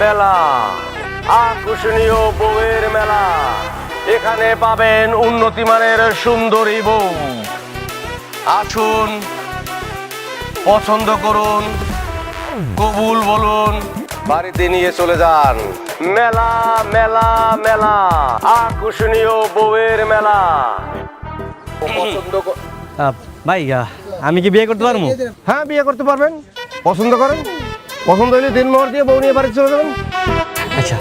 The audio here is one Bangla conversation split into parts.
মেলা, আকর্ষণীয় বউয়ের মেলা। এখানে পাবেন উন্নতি মানের সুন্দরী বউ। আসুন, পছন্দ করুন, কবুল বলুন, বাড়িতে নিয়ে চলে যান। মেলা মেলা মেলা, আকর্ষণীয় বউয়ের মেলা। পছন্দ ভাই আমি কি বিয়ে করতে পারবো? হ্যাঁ, বিয়ে করতে পারবেন। পছন্দ করেন, পছন্দ হলে দিনমোহর দিয়ে বউ নিয়ে বাড়ি চলে যাবেন। আচ্ছা,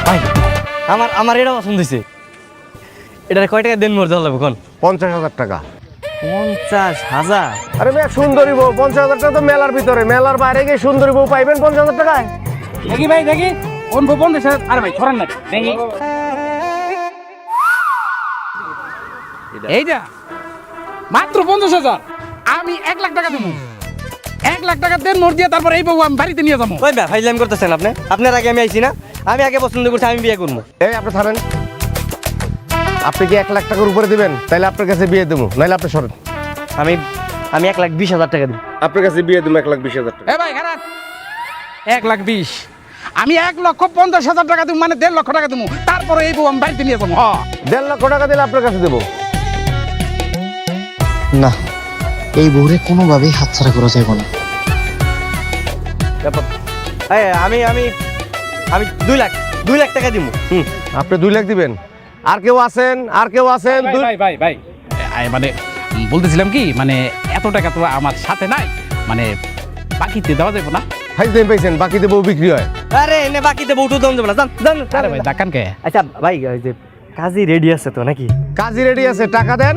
ভাই আমার আমার এটা পছন্দ হয়েছে। এটার কয় টাকা দেন মরতে হবে কোন? 50,000 টাকা। 50,000? আরে মেয়ে, সুন্দরী বউ 50,000 টাকা তো মেলার ভিতরে, মেলার বাইরে গিয়ে সুন্দরী বউ পাইবেন 50,000 টাকায়? দেখি ভাই দেখি কোন গোপন দেশে। আরে ভাই ছড়ান না দেখি এইটা মাত্র 50,000। আমি 1,00,000 টাকা দেবো। 1,00,000 টাকা দেন মোট দিয়ে, তারপর এই বউ আমি বাড়িতে নিয়ে যাবো। ওই ভাই ফাইজলামি করতেছেন আপনি? আপনার আগে আমি আইছি না? আমি আগে পছন্দ করছি, আমি বিয়ে করবো। এই আপনি থামেন। আপনি কি 1,00,000 টাকার উপরে দিবেন? তাহলে আপনার কাছে বিয়ে দেবো, নাহলে আপনি সরেন। আমি 1,20,000 টাকা দিব। আপনার কাছে বিয়ে দেবো 1,20,000 টাকা। এ ভাই খারাপ 1,20,000। আমি 1,50,000 টাকা দেবো, মানে 1,50,000 টাকা দেবো, তারপরে এই বউ আমি বাড়িতে নিয়ে যাবো। 1.5 লক্ষ টাকা দিলে আপনার কাছে দেবো। না, এই বউরে কোনোভাবেই হাতছাড়া করা যাবে না। আমি আমি আমি 2 লাখ টাকা দিব। আপনি 2 লাখ দিবেন? আর কেউ আছেন? আর কেউ আছেন? ভাই ভাই ভাই মানে বলতেছিলাম কি, মানে এত টাকা তো আমার সাথে নাই, মানে বাকিতে দেওয়া যাবে না? ভাই দেন পাইছেন, বাকিতে বউ বিক্রি হয়। আরে এনে বাকিতে বউটু দম দেবো না, জান জান। আরে ভাই ডাকান কে? আচ্ছা ভাই, ওই যে কাজী রেডি আছে তো নাকি? কাজী রেডি আছে, টাকা দেন,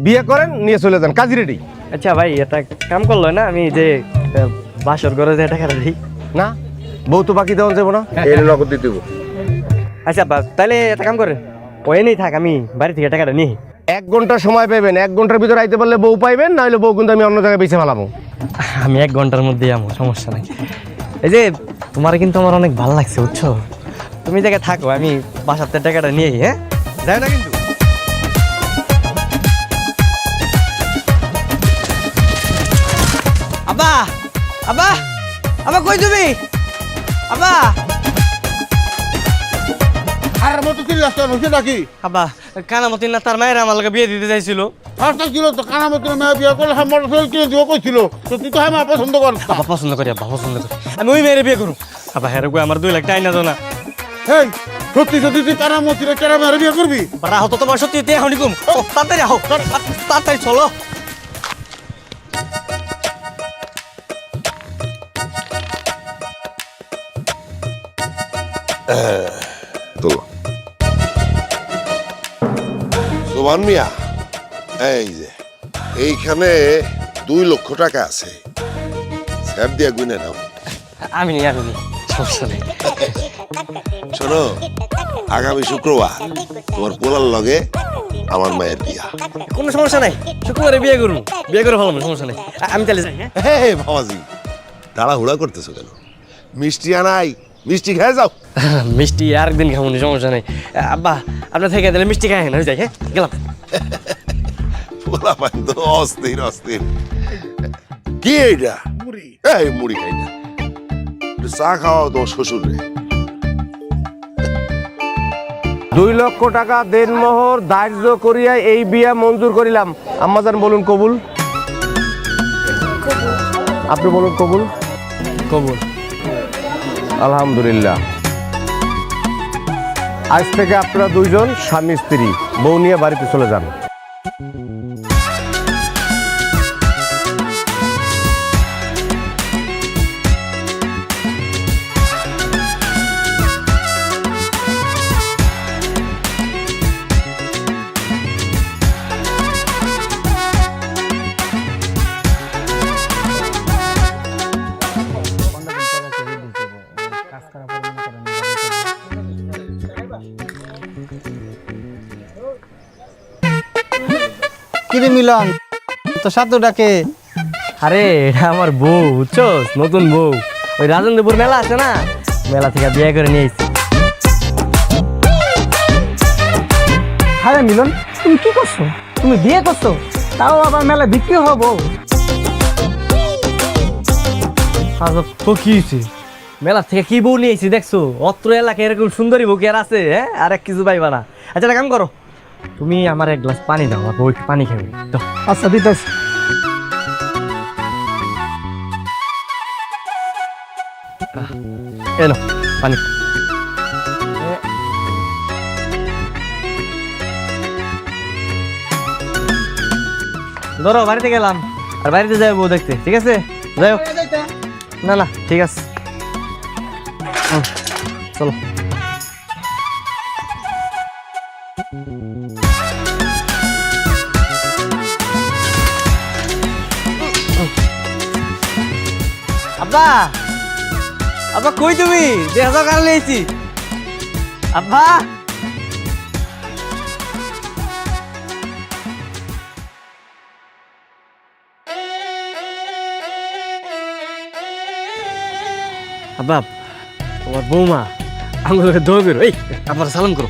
বিয়ে করেন, নিয়ে চলে যান। কাজী রেডি। আচ্ছা ভাই, এটা কাম করলো না? আমি যে বাসর ঘরে যে টাকাটা দিই না, বউ তো বাকি দেওয়া যাবো না, এর নগদ দিতে দেবো। আচ্ছা তাহলে একটা কাম করেন, ওই নেই থাক, আমি বাড়ি থেকে টাকাটা নিই। 1 ঘন্টা সময় পাবেন, 1 ঘন্টার ভিতরে আইতে পারলে বউ পাইবেন, না হলে বউ কিন্তু আমি অন্য জায়গায় বেছে ফেলাবো। আমি 1 ঘন্টার মধ্যেই আমার সমস্যা নাই। এই যে তোমার কিন্তু আমার অনেক ভালো লাগছে, বুঝছো? তুমি জায়গায় থাকো, আমি বাসাতে টাকাটা নিয়ে। হ্যাঁ, যাই না কিন্তু। আব্বা আব্বা আব্বা, কই তুমি? আব্বা আর মতো কি রাস্তা বসে নাকি? আব্বা, কানামতি না তার মায়ের আমার লগে বিয়ে দিতে চাইছিল। রাস্তা ছিল তো কানা মতো মেয়ে বিয়ে করলে হ্যাঁ মোটরসাইকেল কিনে দিব কইছিল, তো তুই তো হ্যাঁ মা পছন্দ কর। আব্বা পছন্দ করি, আব্বা পছন্দ করি, আমি ওই মেয়ের বিয়ে করুম। আব্বা হ্যাঁ গো, আমার 2 লাখ টাকা না দাও না। এই সত্যি সত্যি তুই কানা মতিরে কেনা মেয়ে বিয়ে করবি? রাহো তো, তোমার সত্যি দিয়ে এখন কম। তাড়াতাড়ি আহো, তাড়াতাড়ি চলো। সোমান মিয়া, এই যে এইখানে 2 লক্ষ টাকা আছে, স্যার দিয়া গুনে নাও। আমি নি সমস্যা নেই। শোনো, আগামী শুক্রবার তোমার পোলার লগে আমার মায়ের বিয়া। কোনো সমস্যা নাই, শুক্রবারে বিয়ে করবো, বিয়ে করে ভালো, সমস্যা নেই। আমি তাহলে যাই। হ্যাঁ, হে বাবাজি, তাড়াহুড়া করতেছো কেন? মিষ্টি আনাই, মিষ্টি খেয়ে যাও। মিষ্টি আরেকদিন খাবো, সমস্যা নেই। আব্বা আপনার থেকে তাহলে মিষ্টি খাই না, যাই। হ্যাঁ, গেলাম। পোলা পাই তো অস্থির অস্থির। কি এইটা? মুড়ি। এই মুড়ি খাই না, একটু চা খাওয়াও তোমার শ্বশুরে। 2 লক্ষ টাকা দেনমোহর ধার্য করিয়া এই বিয়া মঞ্জুর করিলাম। আম্মাজান বলুন কবুল। আপনি বলুন কবুল। কবুল। আলহামদুলিল্লাহ। আজ থেকে আপনারা 2 জন স্বামী স্ত্রী, বউ নিয়ে বাড়িতে চলে যান। কিরে মিলন, তো সাধু ডাকে আরে এটা আমার বউ বুঝছো, নতুন বউ। ওই রাজেন্দ্রপুর মেলা আছে না, মেলা থেকে বিয়ে করে নিয়ে এসেছি। হ্যাঁ মিলন, তুমি কি করছো? তুমি বিয়ে করছো, তাও আবার মেলা বিক্রি হবো? তো কি হয়েছে, মেলা থেকে কি বউ নিয়ে এসেছি দেখছো? অত্র এলাকায় এরকম সুন্দরী বউ কি আর আছে? হ্যাঁ, আর এক কিছু পাইবা না। আচ্ছা একটা কাম করো, তুমি আমার এক গ্লাস পানি দাও, আমার বউ একটু পানি খাবে তো। আচ্ছা দিতেছি। এনো পানি। ধরো, বাড়িতে গেলাম, আর বাড়িতে যাই বউ দেখতে, ঠিক আছে? যাই হোক, না না ঠিক আছে, চলো। আব্বা, আব্বা কই তুমি? দেখা যাও কার লেছি। আব্বা, আব্বা তোমার বৌমা আমাকে দৌড় বেরো। এই আপনারা সালাম করো।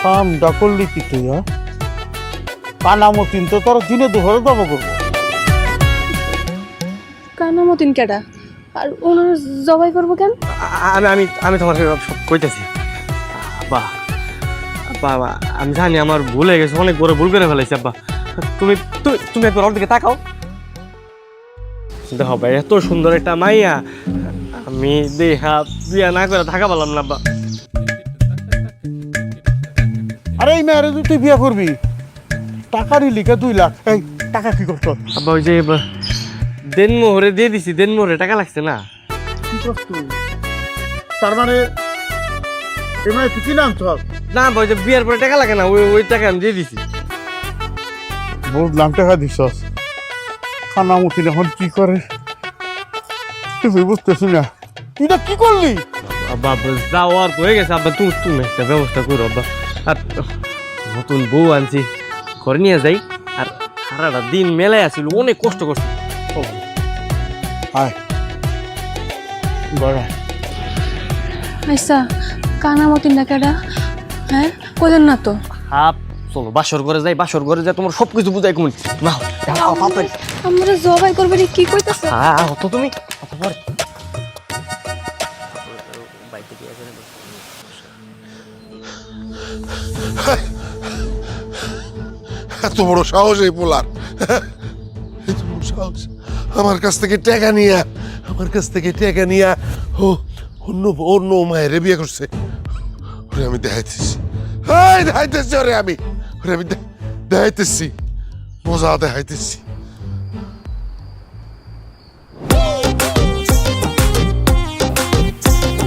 কামটা করলি কি তুই? হ্যাঁ, কানামতিন তো তোর দিনে দুপুরে জমা করবো। কানামতিন কেডা? আর ওনার জবাই করবো কেন? আমি আমি আমি তোমার সব কইতেছি। আব্বা, আব্বা আমি জানি আমার ভুল হয়ে গেছে, অনেক বড় ভুল করে ফেলাইছি। আব্বা তুমি তুমি তুমি একবার ওর দিকে তাকাও। দেখো ভাই, এত সুন্দর একটা মাইয়া আমি দেখা বিয়া না করে থাকা পারলাম না। আব্বা, আরে এই মেয়েরে তুই বিয়ে করবি, টাকারই লিখে 2 লাখ। এই টাকা কি করছ? আব্বা ওই যে দেনমোহরে দিয়ে দিছি, দেনমোহরে টাকা লাগছে না। কি করছ তুই? তার মানে এই মেয়ে তুই কি নাম তোর? না আব্বা, ওই যে বিয়ার পরে টাকা লাগে না, ওই ওই টাকা আমি দিয়ে দিছি। বুঝলাম, টাকা দিছস। কানামতিন এখন কি করে তুই বুঝতেছি না। তুই না কি করলি? আব্বা যাওয়ার তো হয়ে গেছে। আব্বা তুমি তুমি একটা ব্যবস্থা করো আব্বা। আর নতুন বউ আনছি, ঘরে নিয়ে যাই। আর সারাটা দিন মেলায় আসছিল, অনেক কষ্ট করছি। আয় বড়াই। আচ্ছা, কানামতিন না কেডা? হ্যাঁ, কইলেন না তো। হাপ চলো বাসর ঘরে যাই, বাসর ঘরে যাই তোমার সবকিছু বুঝাই কমন না। আমরা জবাই করবে কি কইতাছ? হ্যাঁ তো তুমি এত বড় সাহস এই পোলার, এত বড় সাহস! আমার কাছ থেকে টাকা নিয়া, আমার কাছ থেকে টাকা নিয়া ও অন্য অন্য মায়ের বিয়ে করছে। ওরে আমি দেখাইতেছি, দেখাইতেছি, ওরে আমি দেখাইতেছি, মজা দেখাইতেছি।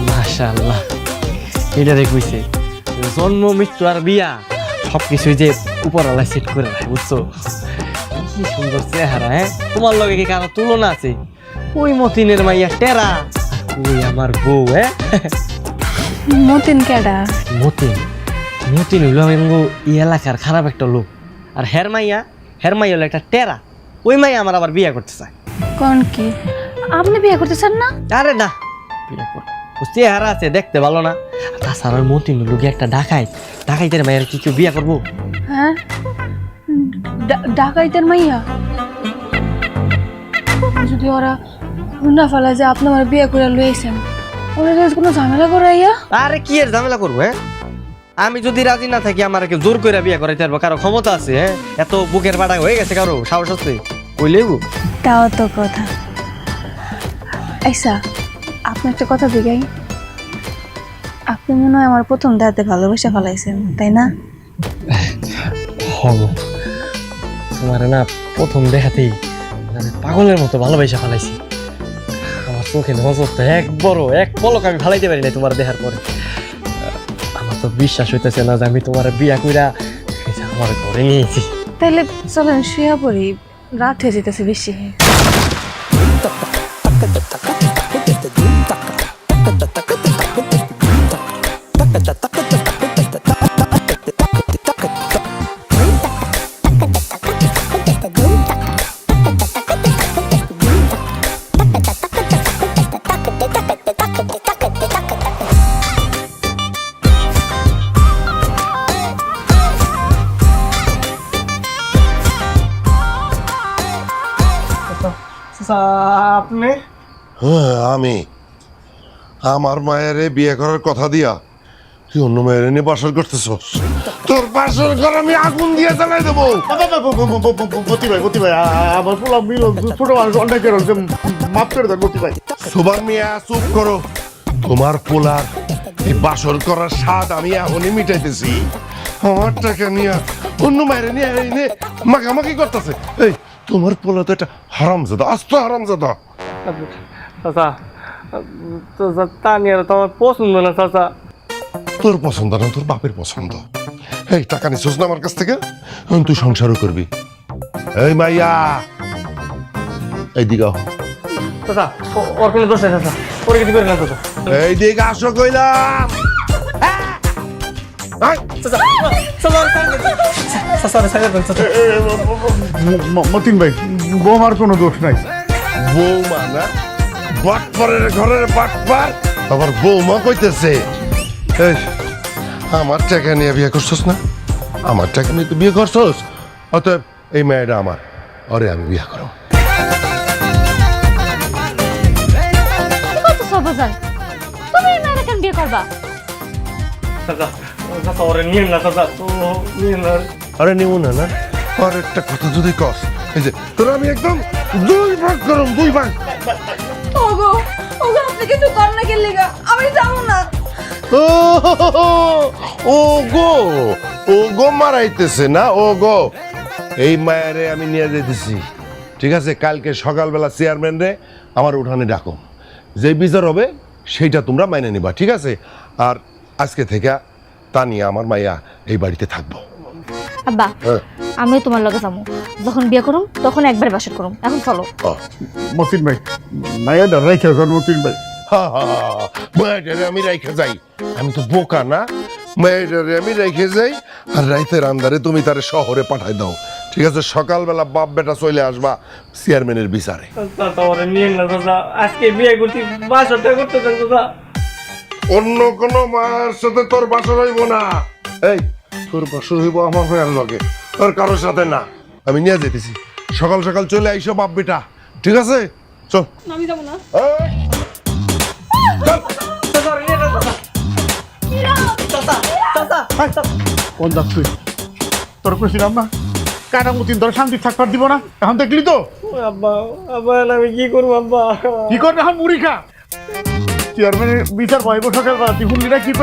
মাশাআল্লাহ, এটা দেখুইছে জন্ম মৃত্যু আর বিয়া সবকিছুই যে উপরওয়ালা সেট করে রাখে, বুঝছো? কি সুন্দর চেহারা। হ্যাঁ, তোমার লগে কি কারো তুলনা আছে? ওই মতিনের মাইয়া টেরা, ওই আমার বউ। হ্যাঁ, মতিন কেডা? মতিন, মতিন হইলো এই এলাকার খারাপ একটা লোক। আর হের মাইয়া হলো একটা টেরা। ওই মাইয়া আমার আবার বিয়ে করতে চায়। কোন কি? আপনি বিয়ে করতে চান না? আরে না, বিয়ে করবো। চেহারা আছে, দেখতে ভালো না। তাছাড়া ওই মতিন হইলো একটা ডাকাইতের মাইয়ার কি কেউ বিয়ে করবো? হ্যাঁ, ডাকাইতের মাইয়া? যদি ওরা না ফেলা যে আপনি আমার বিয়ে করে লইছেন, ওরা যদি কোনো ঝামেলা করাইয়া? আরে কি এর ঝামেলা করবো? হ্যাঁ, আমি যদি রাজি না থাকি আমার কেউ জোর করে বিয়ে করাইতে পারবো? কারো ক্ষমতা আছে? হ্যাঁ, এত বুকের পাটা হয়ে গেছে কারো সাহস আছে? কইলেই তাও তো কথা। আচ্ছা, আপনি একটা কথা জিগাই, আপনি মনে হয় আমার প্রথম দাঁতে ভালোবাসা ফেলাইছেন, তাই না? হব, তোমার না প্রথম দেখাতেই আমি পাগলের মতো ভালোবাসা ফেলাইছি। আমার চোখে নজরটা এক বড় এক পলক আমি ফালাইতে পারি না তোমার দেখার পরে। আমার তো বিশ্বাস হইতেছে না যে আমি তোমার বিয়া কইরা আমার ঘরে নিয়েছি। তাহলে চলেন শুয়ে পড়ি, রাত হয়ে যেতেছে বেশি। আপনি হ্যাঁ আমি আমার মায়ের বিয়ে করার কথা দিয়া তুই অন্য মায়ের নিয়ে বাসর করতেছস। তোর বাসর ঘর আমি আগুন দিয়ে জ্বালাই দেবো। মতি ভাই আমার পোলা মিলন ছোট মানুষ অন্যায় করে মাফ করে দেন মতি ভাই। সুবান মিয়া চুপ করো। তোমার পোলার এই বাসর করার স্বাদ আমি এখনই মিটাইতেছি। আমার টাকা নিয়ে অন্য মায়ের নিয়ে এনে মাখামাখি করতেছে। এই তোমার পোলা তো একটা হারামজাদা, আস্ত হারামজাদা। চাচা তানিয়ার তো আমার পছন্দ না চাচা। তোর পছন্দ না, তোর বাপের পছন্দ। এই টাকা নিছিস না আমার কাছ থেকে, এখন তুই সংসারও করবি। এই মাইয়া এইদিকে আহ। চাচা ওর কোনো দোষ নেই চাচা, ওর কিছু করে না চাচা। এইদিকে আসো কইলাম। আয়। মতিন ভাই বৌমার কোনো দোষ নাই। বৌমা না, বাটপারের ঘরের বাটপার আবার বৌমা কইতেছে। এই আমার টাকা নিয়ে বিয়ে করছস না, আমার টাকা নিয়ে তুই বিয়ে করছস, অতএব এই মেয়েটা আমার, আরে আমি বিয়ে করব। কত সবজান তুমি এই মেয়েরা কেন বিয়ে করবা? চাচা চাচা ওরে নিয়ে না চাচা, তো নিয়ে না। আরে নিব না না, আর একটা কথা যদি কস, এই যে তোর আমি একদম 2 ভাগ করব, 2 ভাগ। ওগো ওগো আপনি কিছু কর না গেলে আমি যাবো না। ও গো, ও গো মারাইতেছে না, ও গো। এই মায়েরে আমি নিয়ে যাইতেছি, ঠিক আছে? কালকে সকালবেলা চেয়ারম্যান রে আমার উঠানে ডাকো, যে বিচার হবে সেইটা তোমরা মাইনে নিবা, ঠিক আছে? আর আজকে থেকে তানিয়া আমার মাইয়া এই বাড়িতে থাকবো। আব্বা হ্যাঁ। আমিও তোমার লগে যাবো, যখন বিয়ে করুম তখন একবার বাসর করুম। এখন চলো। মতিন ভাই মায়া দাঁড়াই খেয়ে মতিন ভাই। মায়েরারে আমি রাইখে যাই, আমি তো বোকা না? মায়েরারে আমি রাইখে যাই, আর রাইতের আন্দারে তুমি তারে শহরে পাঠাই দাও, ঠিক আছে? সকালবেলা বাপ বেটা চলে আসবা চেয়ারম্যানের বিচারে। চাচা ওরে নিয়ে না চাচা, আজকে বিয়ে করছি, বাসরটা করতে চান চাচা। অন্য কোনো মার সাথে তোর বাসর হইব না। এই তোর বাসর হইব আমার হয়ে লগে, তোর কারোর সাথে না। আমি নিয়ে যেতেছি, সকাল সকাল চলে আইসো বাপ বেটা, ঠিক আছে? চল। আমি যাবো না। এই, চল। চাচা ওরে নিয়ে না চাচা। কোন যাস তুই? তোর কইছিলাম না কাটা মতিন তোর শান্তি থাকবার দিব না, এখন দেখলি তো আব্বা আব্বা আমি কি করবো আব্বা? কি করবে? এখন মুড়ি খা। চেয়ারম্যানের বিচার পাইব সকালবেলা, তুই শুনলি না কি